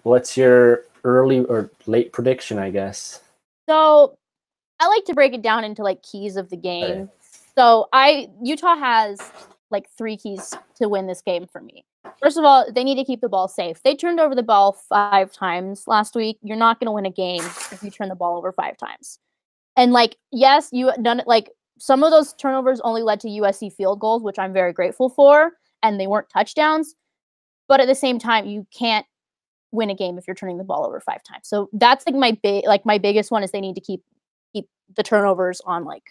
What's your early or late prediction, I guess? So I like to break it down into like keys of the game. Okay. So Utah has like 3 keys to win this game for me. First of all, they need to keep the ball safe. They turned over the ball 5 times last week. You're not going to win a game if you turn the ball over 5 times. And like, yes, you done it. Like some of those turnovers only led to USC field goals, which I'm very grateful for, and they weren't touchdowns. But at the same time, you can't win a game if you're turning the ball over 5 times. So that's like my biggest one is they need to keep the turnovers on like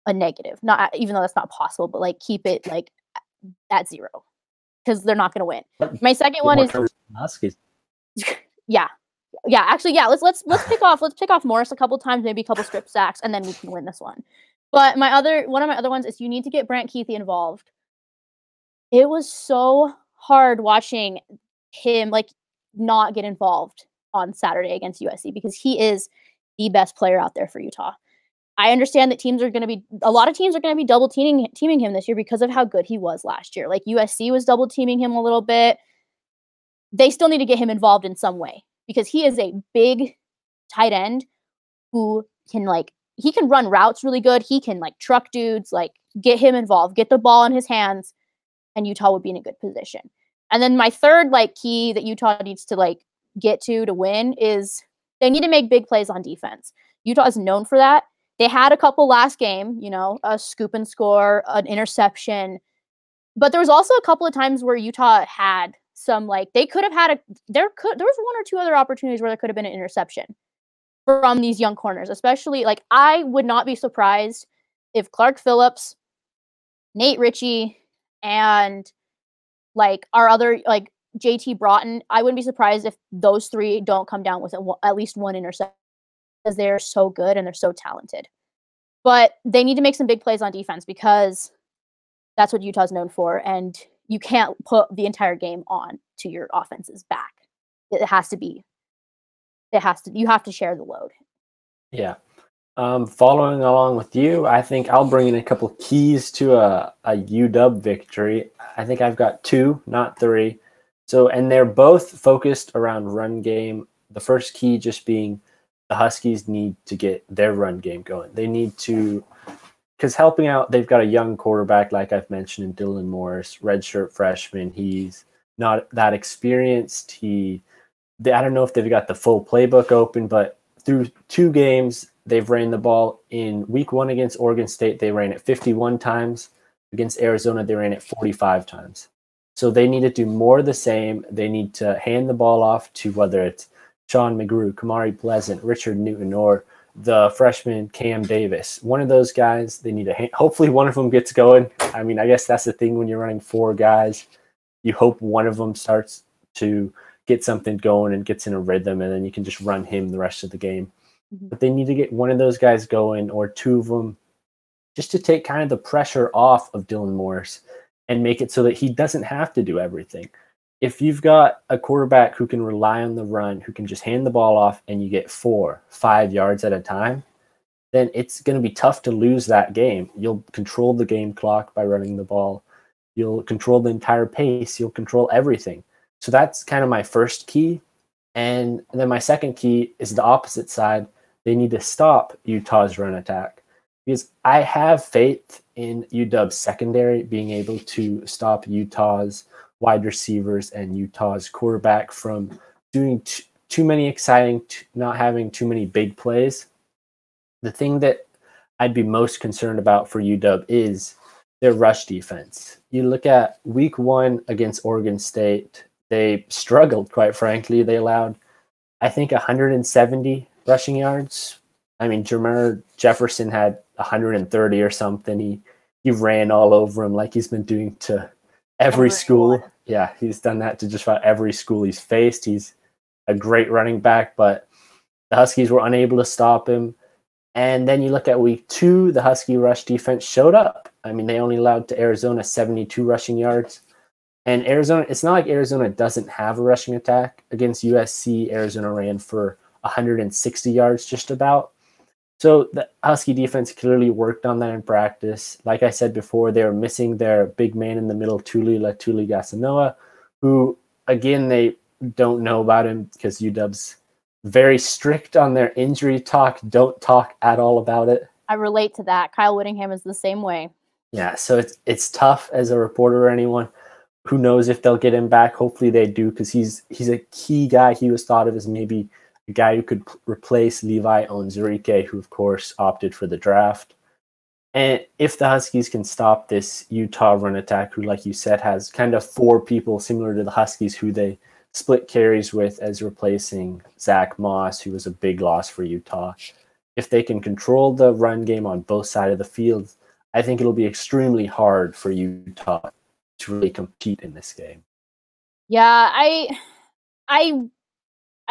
a negative. Not even though that's not possible, but like keep it like at 0 because they're not going to win. My second one is Huskies. yeah. Actually, yeah. Let's pick off Morris a couple times, maybe a couple strip sacks, and then we can win this one. But one of my other ones is you need to get Brant Keithy involved. It was so hard watching him like not get involved on Saturday against USC because he is the best player out there for Utah. I understand that a lot of teams are going to be double teaming him this year because of how good he was last year. Like USC was double teaming him a little bit. They still need to get him involved in some way because he is a big tight end who he can run routes really good. He can like truck dudes, like get him involved, get the ball in his hands, and Utah would be in a good position. And then my third like key that Utah needs to like get to win is they need to make big plays on defense. Utah is known for that. They had a couple last game, a scoop and score, an interception. But there was also a couple of times where Utah had some like they could have had there was 1 or 2 other opportunities where there could have been an interception from these young corners, especially like I would not be surprised if Clark Phillips, Nate Ritchie, and like our other like JT Broughton, I wouldn't be surprised if those 3 don't come down with at least 1 interception because they're so good and they're so talented. But they need to make some big plays on defense because that's what Utah's known for, and you can't put the entire game on to your offense's back. You have to share the load. Yeah. Following along with you, I think I'll bring in a couple keys to a UW victory. I think I've got 2, not 3. So, and they're both focused around run game. The first key just being the Huskies need to get their run game going. They need to, because helping out, they've got a young quarterback, like I've mentioned, in Dylan Morris, redshirt freshman. He's not that experienced. I don't know if they've got the full playbook open, but through 2 games, they've ran the ball. In week 1 against Oregon State, they ran it 51 times. Against Arizona, they ran it 45 times. So they need to do more of the same. They need to hand the ball off to whether it's Sean McGrew, Kamari Pleasant, Richard Newton, or the freshman Cam Davis. One of those guys, they need to hopefully one of them gets going. I mean, I guess that's the thing when you're running 4 guys. You hope one of them starts to get something going and gets in a rhythm, and then you can just run him the rest of the game. Mm-hmm. But they need to get one of those guys going or 2 of them just to take kind of the pressure off of Dylan Morris and make it so that he doesn't have to do everything. If you've got a quarterback who can rely on the run, who can just hand the ball off and you get 4, 5 yards at a time, then it's going to be tough to lose that game. You'll control the game clock by running the ball. You'll control the entire pace. You'll control everything. So that's kind of my first key. And then my second key is the opposite side. They need to stop Utah's run attack because I have faith in UW's secondary being able to stop Utah's wide receivers and Utah's quarterback from doing too many exciting, not having too many big plays. The thing that I'd be most concerned about for UW is their rush defense. You look at week 1 against Oregon State, they struggled, quite frankly. They allowed, I think, 170 rushing yards. I mean, Jermaine Jefferson had 130 or something. He ran all over him like he's been doing to every school. Yeah, he's done that to just about every school he's faced. He's a great running back, but the Huskies were unable to stop him. And then you look at week 2, the Husky rush defense showed up. I mean, they only allowed to Arizona 72 rushing yards. And Arizona, it's not like Arizona doesn't have a rushing attack. Against USC, Arizona ran for 160 yards just about. So the Husky defense clearly worked on that in practice. Like I said before, they were missing their big man in the middle, Tuli Gatsanoa, who, again, they don't know about him because UW's very strict on their injury talk. Don't talk at all about it. I relate to that. Kyle Whittingham is the same way. Yeah, so it's tough as a reporter or anyone. Who knows if they'll get him back? Hopefully they do, because he's a key guy. He was thought of as maybe a guy who could replace Levi Onwuzurike, who of course opted for the draft. And if the Huskies can stop this Utah run attack, who, like you said, has kind of 4 people similar to the Huskies who they split carries with as replacing Zach Moss, who was a big loss for Utah. If they can control the run game on both sides of the field, I think it'll be extremely hard for Utah to really compete in this game. Yeah, I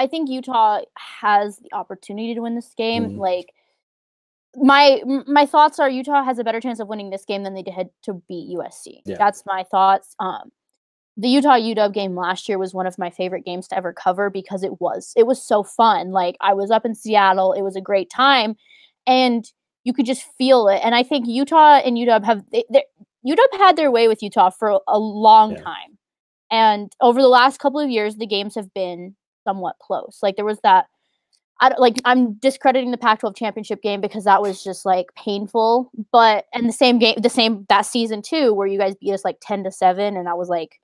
think Utah has the opportunity to win this game. Like, my thoughts are Utah has a better chance of winning this game than they did to beat USC. Yeah. That's my thoughts. The Utah UW game last year was one of my favorite games to ever cover because it was so fun. Like, I was up in Seattle, it was a great time, and you could just feel it. And I think Utah and UW UW had their way with Utah for a long time. And over the last couple of years, the games have been somewhat close. Like, there was that, I'm discrediting the Pac-12 championship game because that was just like painful. But, and that season too, where you guys beat us like 10-7, and that was like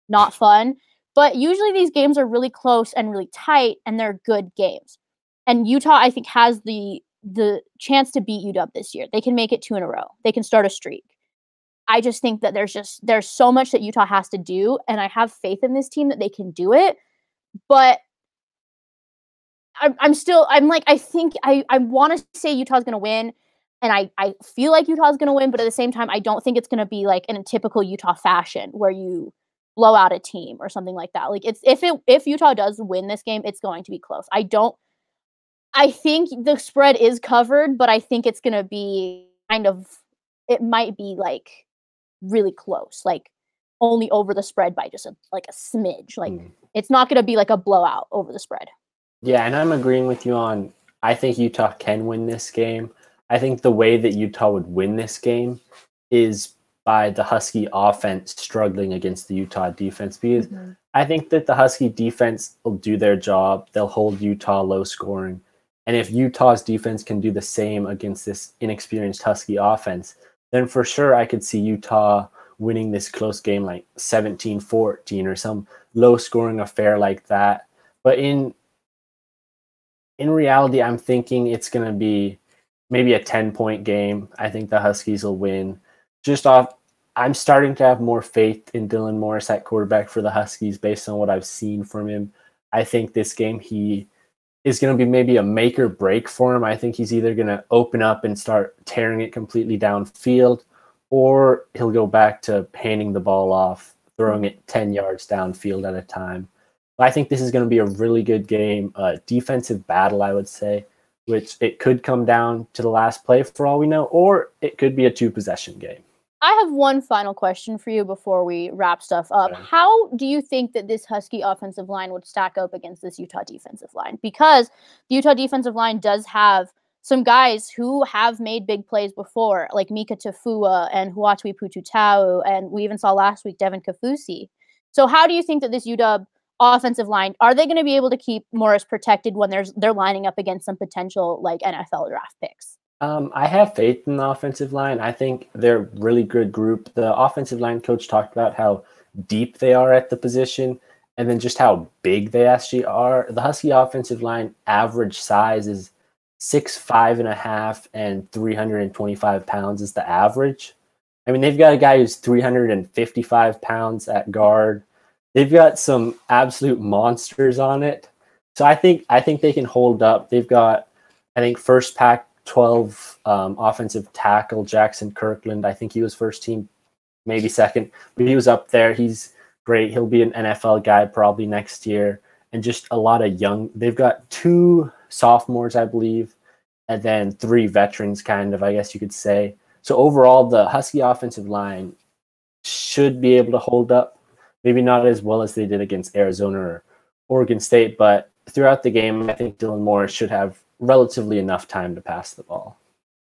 not fun. But usually these games are really close and really tight, and they're good games. And Utah, I think, has the chance to beat UW this year. They can make it 2 in a row. They can start a streak. I just think that there's so much that Utah has to do, and I have faith in this team that they can do it. But I want to say Utah's going to win, and I feel like Utah's going to win, but at the same time, I don't think it's going to be like in a typical Utah fashion where you blow out a team or something like that. Like, if Utah does win this game, it's going to be close. I think the spread is covered, but I think it's going to be it might be like really close, like only over the spread by just a smidge. Like, it's not going to be like a blowout over the spread. Yeah, and I'm agreeing with you on, I think Utah can win this game. I think the way that Utah would win this game is by the Husky offense struggling against the Utah defense, because I think that the Husky defense will do their job. They'll hold Utah low scoring. And if Utah's defense can do the same against this inexperienced Husky offense, then for sure I could see Utah winning this close game like 17-14 or some low-scoring affair like that. But in reality, I'm thinking it's going to be maybe a 10-point game. I think the Huskies will win. I'm starting to have more faith in Dylan Morris at quarterback for the Huskies based on what I've seen from him. I think this game he is going to be maybe a make or break for him. I think he's either going to open up and start tearing it completely downfield, or he'll go back to handing the ball off, throwing it 10 yards downfield at a time. I think this is going to be a really good game, a defensive battle, I would say, which it could come down to the last play for all we know, or it could be a 2-possession game. I have one final question for you before we wrap stuff up. Okay. How do you think that this Husky offensive line would stack up against this Utah defensive line? Because the Utah defensive line does have some guys who have made big plays before, like Mika Tafua and Huatui Pututau, and we even saw last week Devin Kafusi. So how do you think that this UW offensive line, are they going to be able to keep Morris protected when they're lining up against some potential like NFL draft picks? I have faith in the offensive line. I think they're a really good group. The offensive line coach talked about how deep they are at the position and then just how big they actually are. The Husky offensive line average size is 6'5.5" and 325 pounds is the average. I mean, they've got a guy who's 355 pounds at guard. They've got some absolute monsters on it. So I think they can hold up. They've got, I think, first Pac-12 offensive tackle Jackson Kirkland. I think he was first team, maybe second, but he was up there. He's great. He'll be an NFL guy probably next year. And just a lot of young. They've got 2 sophomores, I believe, and then 3 veterans, kind of, I guess you could say. So overall, the Husky offensive line should be able to hold up. Maybe not as well as they did against Arizona or Oregon State, but throughout the game, I think Dylan Morris should have relatively enough time to pass the ball.